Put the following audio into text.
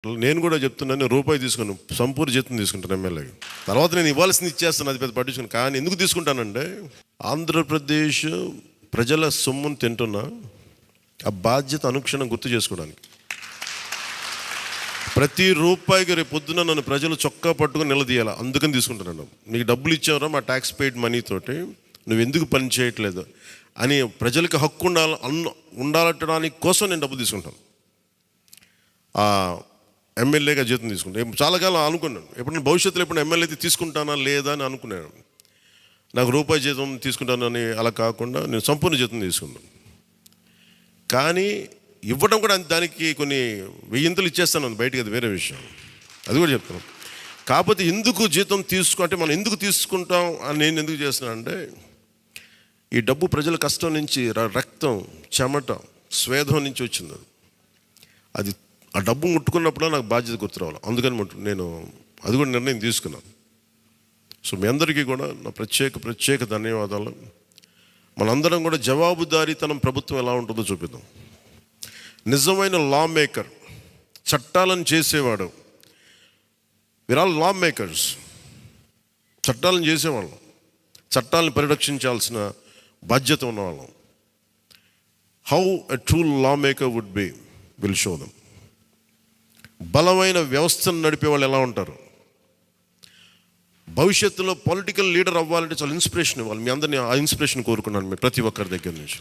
నేను కూడా చెప్తున్నాను, రూపాయి తీసుకున్నాను, సంపూర్ణ జీతం తీసుకుంటాను ఎమ్మెల్యేకి. తర్వాత నేను ఇవ్వాల్సింది ఇచ్చేస్తాను, అది పెద్ద పట్టించుకుని. కానీ ఎందుకు తీసుకుంటానంటే, ఆంధ్రప్రదేశ్ ప్రజల సొమ్మును తింటున్నా ఆ బాధ్యత అనుక్షణం గుర్తు చేసుకోవడానికి. ప్రతి రూపాయికి రేపు పొద్దున నన్ను ప్రజలు చొక్కా పట్టుకుని నిలదీయాలి, అందుకని తీసుకుంటున్నాను. నీకు డబ్బులు ఇచ్చావరా మా ట్యాక్స్ పెయిడ్ మనీతోటి, నువ్వు ఎందుకు పని చేయట్లేదు అని ప్రజలకు హక్కు ఉండాలటడానికి కోసం నేను డబ్బులు తీసుకుంటాను. ఎమ్మెల్యేగా జీతం తీసుకుంటాను. చాలా కాలం అనుకున్నాను, ఎప్పుడు భవిష్యత్తులో ఎప్పుడు ఎమ్మెల్యే అయితే తీసుకుంటానా లేదా అని అనుకున్నాను. నాకు రూపాయి జీతం తీసుకుంటానని అలా కాకుండా నేను సంపూర్ణ జీతం తీసుకున్నాను. కానీ ఇవ్వడం కూడా దానికి కొన్ని వెయ్యింతలు ఇచ్చేస్తాను బయటికి, అది వేరే విషయం, అది కూడా చెప్తాను. కాకపోతే ఎందుకు జీతం అంటే మనం ఎందుకు తీసుకుంటాం అని నేను ఎందుకు చేస్తున్నాను అంటే, ఈ డబ్బు ప్రజల కష్టం నుంచి, రక్తం, చెమట, స్వేదం నుంచి వచ్చింది. అది ఆ డబ్బు ముట్టుకున్నప్పుడు నాకు బాధ్యత గుర్తు రావాలి, అందుకని నేను అది కూడా నిర్ణయం తీసుకున్నాను. సో మీ అందరికీ కూడా నా ప్రత్యేక ధన్యవాదాలు. మనందరం కూడా జవాబుదారీతనం ప్రభుత్వం ఎలా ఉంటుందో చూపిద్దాం. నిజమైన లా మేకర్, చట్టాలను చేసేవాడు, వీఆర్ ఆల్ లా మేకర్స్. చట్టాలను చేసేవాళ్ళం, చట్టాలను పరిరక్షించాల్సిన బాధ్యత ఉన్నవాళ్ళం. How a true lawmaker would be will show them. బలమైన వ్యవస్థను నడిపే వాళ్ళు ఎలా ఉంటారు, భవిష్యత్తులో పొలిటికల్ లీడర్ అవ్వాలంటే చాలా ఇన్స్పిరేషన్ ఇవ్వాలి. మీ అందరినీ ఆ ఇన్స్పిరేషన్ కోరుకున్నాను, ప్రతి ఒక్కరి దగ్గర నుంచి.